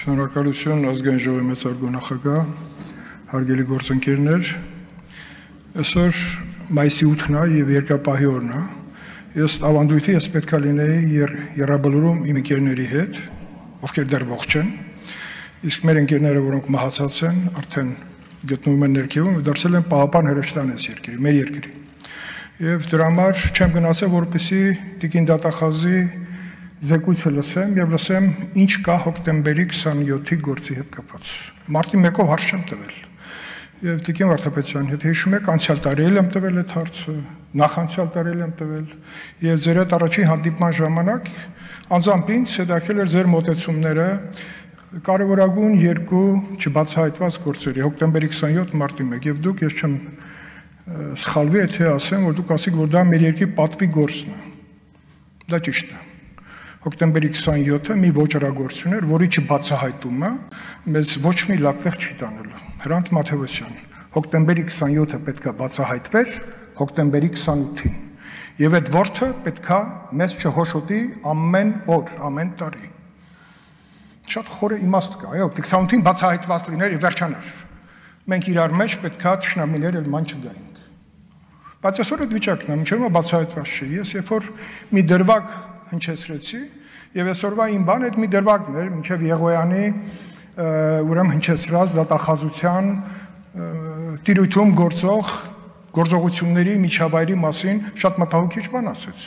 Շնորհակալություն ազգային ժողովի մեծարգո նախագահ, հարգելի գործընկերներ, այսօր մայիսի 8-ն է եւ երկրապահի օրն է։ Ես ավանդույթի ես պետք է լինեի երրաբլուրում իմ ընկերների հետ, ովքեր դեռ ողջ են, իսկ մեր ընկերները, որոնք մահացած են, արդեն գտնվում են ներքևում, դարձել են պահապան հրեշտան այս երկրի, մեր երկրի։ Եվ դրա համար չեմ գնացել, որպեսզի Տիկին Դատախազի զեկույցը լսեմ եւ լսեմ ինչ կա հոկտեմբերի 27-ի գործի հետ կապված։ Մարտի 1-ով հարց չեմ տվել։ Եվ Տիկին Վարդապետյանի հետ հիշում եք, անցյալ տարի եմ տվել այդ հարցը, նախանցյալ տարի եմ տվել եւ ձեր հետ առաջին հանդիպման ժամանակ անձամբ ինձ հետաքրել էր ձեր մոտեցումները կարևորագույն երկու չբացահայտված գործերի հոկտեմբերի 27 մարտի 1 եւ դուք ես չեմ սխալվի եթե ասեմ որ դուք ասիք որ դա մեր երկրի պատվի գործն է։ Դա ճիշտ է։ Հոկտեմբերի 27-ը մի ոչռագործություն էր, որի չբացահայտումը մեզ ոչ մի լավ տեղ չի տանելու։ Հրանտ Մաթևոսյան, հոկտեմբերի 27-ը պետքա բացահայտվեր հոկտեմբերի 28-ին։ Եվ այդ որդը պետքա մեզ չհոշոտի ամեն օր, ամեն տարի։ Շատ խորը իմաստ կա, այո, 28-ին բացահայտված լիներ եւ վերջանար։ Մենք իրար մեջ պետքա ճշնամիներ էլ ման չգայինք։ Բայց այսօր այդ վիճակն է, մինչև բացահայտված չի։ Ես երբ որ մի դրվագ հնչեցրեցի եւ այսօրվա իմ բանը այդ մի դրվագն էր մինչեւ Եղոյանի ուրեմն հնչեցրած դատախազության տիրույթում գործող գործողությունների միջավայրի մասին շատ մտահոգիչ բան ասեց։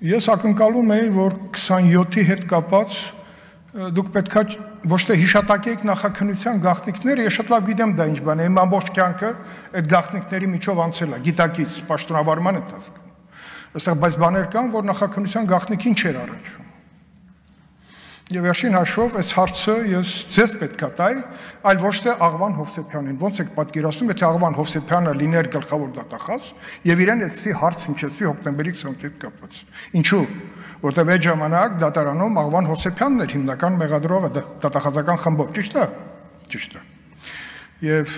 Ես ակնկալում էի, որ 27-ի հետ կապած դուք պետքա ոչ թե հիշատակեք նախաքննության գաղտնիքները, ես շատ լավ գիտեմ դա ինչ բան է, իմ ամբողջ կյանքը այդ գաղտնիքների միջով անցել է, գիտակից, պաշտոնավարման ընթացքում։ Այստեղ բայց բաներ կան, որ նախաքննության գաղտնիքին չէր առնչվում։ Եվ վերջին հաշվով այս հարցը ես ձեզ պետք է տայի, այլ ոչ թե Աղվան Հովսեփյանին։ Ոնց եք պատկերացնում, եթե Աղվան Հովսեփյանը լիներ գլխավոր դատախազ եւ իրեն այսպիսի հարց հնչեցվի հոկտեմբերի 28-ի հետ կապված։ Ինչու՞։ Որտեղ այդ ժամանակ դատարանում Աղվան Հովսեփյանն էր հիմնական մեղադրողը դատախազական խմբով, ճիշտ է։ Ճիշտ է։ Եվ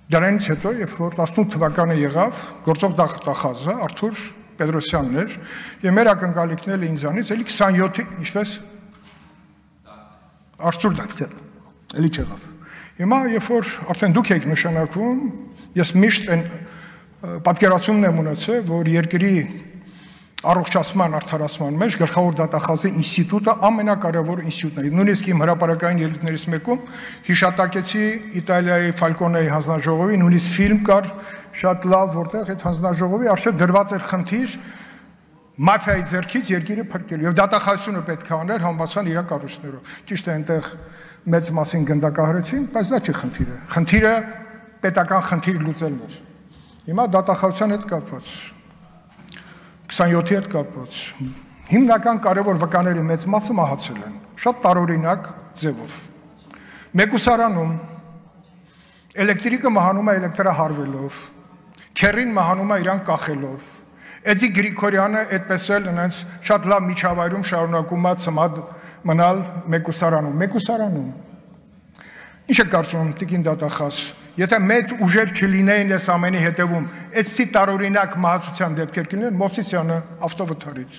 դրանից հետո, երբ որ 18 թվականը եղավ, գործող դատախազը Արթուր Պետրոսյանն էր, եւ մեր ակնկալիքները ինձանից էլի 27-ի, ինչպես Արթուր դատել, էլի չեղավ։ Հիմա երբ որ արդեն դուք եք նշանակվում, ես միշտ այն պատկերացումն եմ ունեցել, որ երկրի առողջացման արդարացման մեջ գլխավոր դատախազի ինստիտուտը ամենակարևոր ինստիտուտն է։ Նույնիսկ իմ հրապարակային ելույթներից մեկում հիշատակեցի Իտալիայի Ֆալկոնեի հանձնաժողովի նույնիսկ ֆիլմ կար շատ լավ, որտեղ այդ հանձնաժողովի արժե դրված էր խնդիր մաֆիայի ձեռքից երկիրը փրկելու եւ դատախազությունը պետք է աներ համապատասխան իր կառույցներով։ Ճիշտ է, այնտեղ մեծ մասին գնդակահարեցին, բայց դա չի խնդիրը։ Խնդիրը պետական խնդիր լուծելն էր։ Հիմա դատախազության հետ կապված 27-ի հետ կապված հիմնական կարևոր վկաների մեծ մասը մահացել են, շատ տարօրինակ ձևով։ Մեկուսարանում էլեկտրիկը մահանում է էլեկտրահարվելով, քեռին մահանում է իրան կախելով։ Էդի Գրիգորյանը այդպես էլ այնց շատ լավ միջավայրում շարունակում է ծմադ մնալ մեկուսարանում։ Մեկուսարանում։ Ինչ է կարծում Տիկին Դատախազ, եթե մեծ ուժեր չլինեին այս ամենի հետևում, այսպիսի տարօրինակ մահացության դեպքեր կլինեն, Մովսիսյանը ավտովթարից։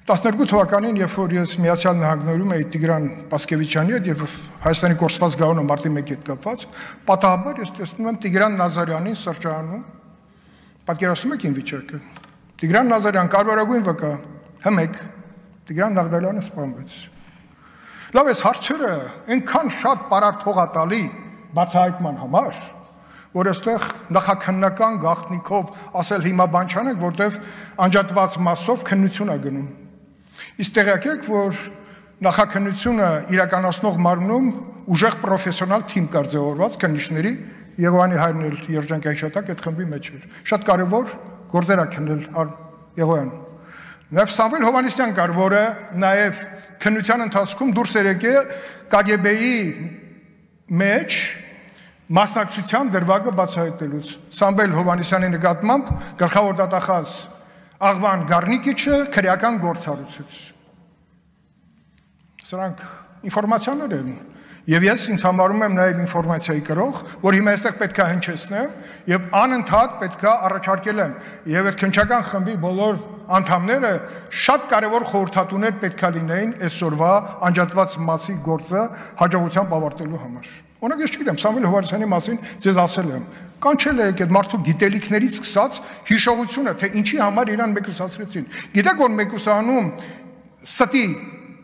12 թվականին, երբ որ ես Միացյալ Նահանգներում էի Տիգրան Պասկևիչյանի հետ եւ Հայաստանի կորսված գաղտնի մարտի 1-ի հետ կապված, պատահաբար ես տեսնում եմ Տիգրան Նազարյանին սրճարանում։ Պատկերացնում եք ին վիճակը։ Տիգրան Նազարյան կարևորագույն վկա, հմեկ, Տիգրան Նաղդալյանը սպանվեց։ Լավ, այս հարցերը այնքան շատ պարարտողատալի բացահայտման համար, որ այստեղ նախաքննական գաղտնիքով ասել հիմա բան չանենք, որտեվ անջատված մասով քննություն է գնում։ Իսկ տեղյակ եք, որ նախաքննությունը իրականացնող մարմնում ուժեղ պրոֆեսիոնալ թիմ կար ձևավորված քննիչների, Եղոյանի հայրն էլ երջանկայիշատակ այդ խմբի մեջ էր։ Շատ կարևոր գործեր ա քննել Եղոյան։ Նաև Սամվել Հովհաննիսյան կար, որը նաև քննության ընթացքում դուրս էր եկել KGB-ի մեջ մասնակցության դրվագը բացահայտելուց։ Սամվել Հովհաննիսյանի նկատմամբ գլխավոր դատախազ Աղվան Գառնիկիչը քրեական գործ հարուցեց։ Սրանք ինֆորմացիաներ են։ Եվ ես ինձ համարում եմ նաև ինֆորմացիայի կրող, որ հիմա այստեղ պետք է հնչեցնեմ եւ անընդհատ պետք է առաջարկել եմ եւ այդ քննչական խմբի բոլոր անդամները շատ կարևոր խորհրդատուներ պետք է լինեին այսօրվա անջատված մասի գործը հաջողությամբ ավարտելու համար։ Օրինակ ես չգիտեմ, Սամվել Հովհաննիսյանի մասին ձեզ ասել եմ, կանչել եք այդ մարդու գիտելիքներից սկսած հիշողությունը, թե ինչի համար իրան մեկուսացրեցին։ Գիտեք, որ մեկուսանում ստի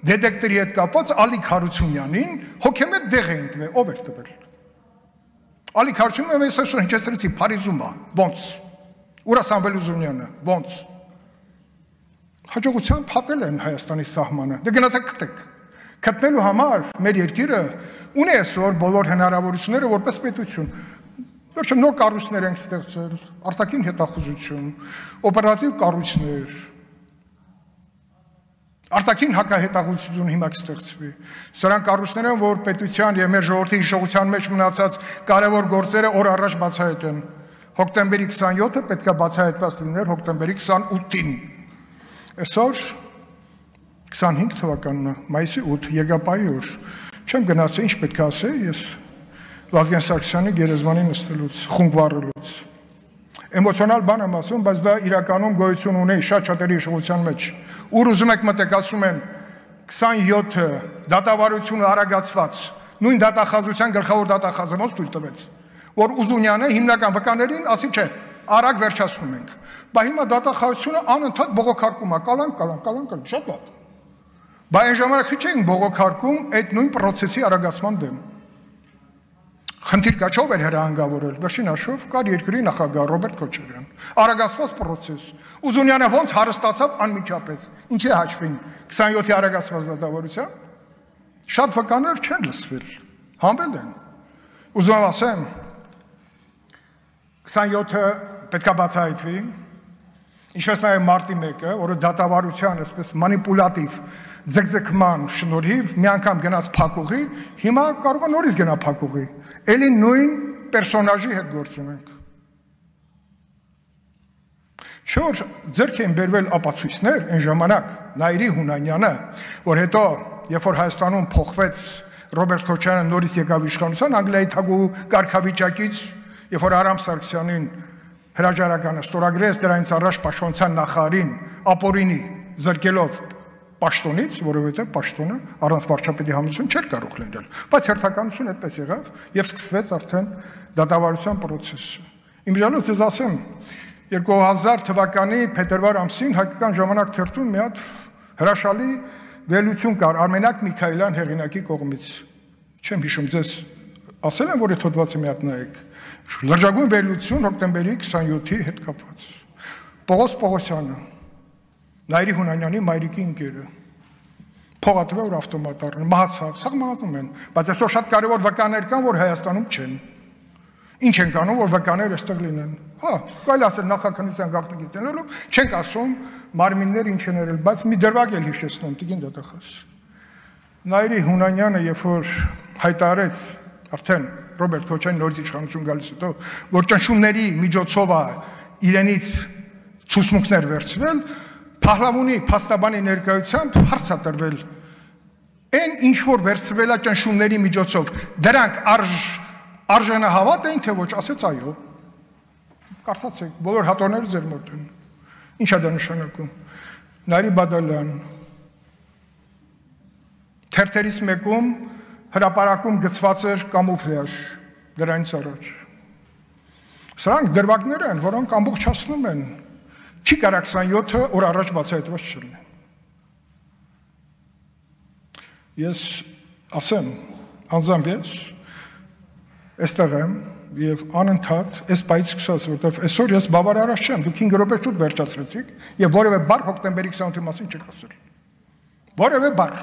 դետեկտորի հետ կապված Ալիկ Հարությունյանին հոգեմետ դեղ էին տվել, ով էր տվել։ Ալիկ Հարությունյանը ես այսօր հնչեցրեցի Փարիզում է, ոնց։ Ուրա Սամվել Ուզունյանը, ոնց։ Հաջողությամբ փակել են Հայաստանի սահմանը։ Դե գնացեք գտեք։ Գտնելու համար մեր երկիրը ունի այսօր բոլոր հնարավորությունները որպես պետություն։ Վերջում նոր կառույցներ ենք ստեղծել, արտաքին հետախուզություն, օպերատիվ կառույցներ, արտաքին հակահետախուզություն հիմա կստեղծվի։ Սրանք կառույցներ են, որ պետության եւ մեր ժողովրդի հիշողության մեջ մնացած կարևոր գործերը օր առաջ բացահայտեն։ Հոկտեմբերի 27-ը պետք է բացահայտված լիներ հոկտեմբերի 28-ին։ Այսօր 25 թվականն է, մայիսի 8, Երկրապահի օր։ Չեմ գնացել, ինչ պետք է ասել, ես Վազգեն Սարգսյանի գերեզմանի նստելուց, խունկ վառելուց։ Էմոցիոնալ բան եմ ասում, բայց դա իրականում գոյություն ունի շատ-շատերի հիշողության մեջ։ Ուր ուզում եք մտեք, ասում են 27-ը դատավարությունը արագացված, նույն դատախազության գլխավոր դատախազը ոնց թույլ տվեց, որ Ուզունյանը հիմնական վկաներին ասի չէ, արագ վերջացնում ենք։ Բա հիմա դատախազությունը անընդհատ բողոքարկում է, կալանք, շատ լավ։ Բա այն ժամանակ քիչ էին բողոքարկում այդ նույն process-ի արագացման դեմ։ Խնդիր կա, ով էր հրահանգավորել։ Վերջին հաշվով կար երկրի նախագահ Ռոբերտ Քոչարյան։ Արագացված process։ Ուզունյանը ոնց հարստացավ անմիջապես։ Ինչի հաշվին 27-ի արագացված դատավարության։ Շատ վկաներ չեն լսվել։ Համբել են։ Ուզում եմ ասեմ 27-ը պետք է բացահայտվի։ Ինչպես նաև մարտի 1-ը, որը դատավարության այսպես մանիպուլատիվ ձգձգման շնորհիվ մի անգամ գնաց փակուղի, հիմա կարող է նորից գնա փակուղի։ Էլի նույն պերսոնաժի հետ գործ ունենք։ Չոր ձեռք են բերվել ապացույցներ այն ժամանակ Նայիրի Հունանյանը, որ հետո երբ որ Հայաստանում փոխվեց Ռոբերտ Քոչարյանը նորից եկավ իշխանության Անգլիայի թագու կարգավիճակից, երբ որ Արամ Սարգսյանին հրաժարականը ստորագրեց, դրանից առաջ պաշտպանության նախարարին ապօրինի զրկելով պաշտոնից, որովհետև պաշտոնը առանց վարչապետի համոզություն չէր կարող լինել, բայց հերթականություն այդպես եղավ եւ սկսվեց արդեն դատավարության process-ը։ Իմիջիալոց ես ասեմ 2000 թվականի փետրվար ամսին Հայկական ժամանակ թերթում մի հատ հրաշալի վերլուծություն կար Արմենակ Միքայելյան հեղինակի կողմից։ Չեմ հիշում, ձեզ ասել եմ, որ այդ հոդվածը մի հատ նայեք։ Լրջագույն վերլուծություն հոկտեմբերի 27-ի հետ կապված։ Պողոս Պողոսյանը, Նայիրի Հունանյանի մայրիկի ընկերը, փողատվե որ ավտոմատ առն, մահացավ, սա մահանում են, բայց այսօր շատ կարևոր վկաներ կան, որ Հայաստանում չեն։ Ինչ են կանում, որ վկաներ այստեղ լինեն։ Հա, կարելի ասել նախաքննության գաղտնիքից ելնելով, չենք ասում մարմիններ ինչ են եղել, բայց մի դրվագ էլ հիշեցնում, տիկին դատախազ։ Նայիրի Հունանյանը, երբ որ հայտարարեց արդեն Ռոբերտ Քոչարյանի նորից իշխանություն գալուց հետո, որ ճնշումների միջոցով է իրենից ցուցմունքներ վերցվել, Փահլավունի փաստաբանի ներկայությամբ հարց է տրվել։ Այն ինչ որ վերցվել է ճնշումների միջոցով, դրանք արժանահավատ էին թե ոչ, ասեց այո։ Կարծացեք, բոլոր հատորները ձեր մոտ են։ Ինչ է դա նշանակում։ Նարի Բադալյան թերթերից մեկում հրապարակում գծված էր կամուֆլյաժ դրանից առաջ։ Սրանք դրվագներ են, որոնք ամբողջացնում են։ Չի կարող 27-ը օր առաջ բացահայտված չլինի։ Ես ասեմ, անձամբ ես այստեղ եմ եւ անընդհատ այս պայից սկսած, որտեղ այսօր ես բավարարած չեմ, դուք 5 րոպե շուտ վերջացրեցիք եւ որևէ բառ հոկտեմբերի 28-ի մասին չեք ասել։ Որևէ բառ։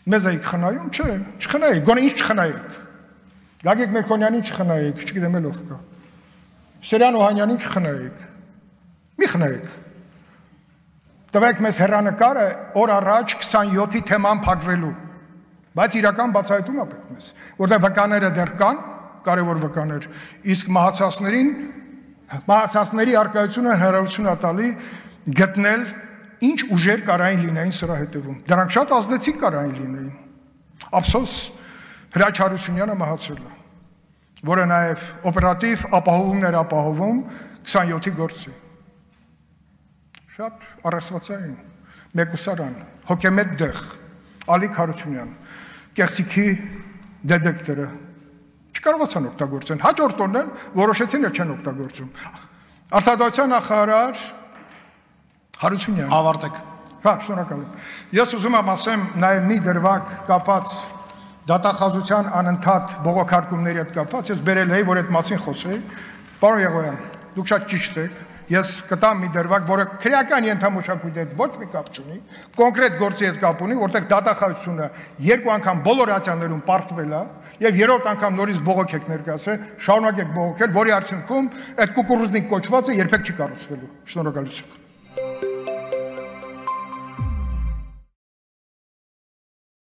Մեզ եք խնայում, չէ, չխնայեք, գոնե ինչ չխնայեք։ Գագիկ Մերկոնյանին չխնայեք, չգիտեմ էլ ով կա։ Սերյան Օհանյանին չխնայեք, մի խնայեք։ Տվեք մեզ հեռանկարը օր առաջ 27-ի թեման փակվելու, բայց իրական բացահայտում է պետք մեզ, որտեղ վկաները դեռ կան, կարևոր վկաներ, իսկ մահացածների առկայությունը հնարավորություն է տալի գտնել ինչ ուժեր կարային լինեին սրա հետևում։ Դրանք շատ ազդեցիկ կարային լինեին։ Ափսոս Հրաչ Հարությունյանը մահացել է, որը նաև օպերատիվ ապահովումներ ապահովում 27-ի գործի։ շատ առասվածային, մեկուսարան, հոգեմետ դեղ, Ալիկ Հարությունյան, կեղծիքի դետեկտորը չկարողացան օգտագործեն, հաջորդ օրն որոշեցին որ չեն օգտագործում։ Արտադրության նախարար Հարությունյան։ Ավարտեք։ Հա, շնորհակալ եմ։ Ես ուզում եմ ասեմ նաև մի դրվագ կապած դատախազության անընդհատ բողոքարկումների հետ կապած, ես բերել էի, որ այդ մասին խոսեի։ Պարոն Եղոյան, դուք շատ ճիշտ եք։ Ես կտամ մի դրվագ, որը քրեական ենթամշակույթի հետ ոչ մի կապ չունի, կոնկրետ գործի հետ կապ ունի, որտեղ դատախազությունը երկու անգամ բոլոր ատյաններում պարտվել է, եւ երրորդ անգամ նորից բողոք եք ներկայացրել, շարունակեք բողոքել, որի արդյունքում այդ կուկուռուզնիկ կոչվածը երբեք չի կառուցվելու։ Շնորհակալություն։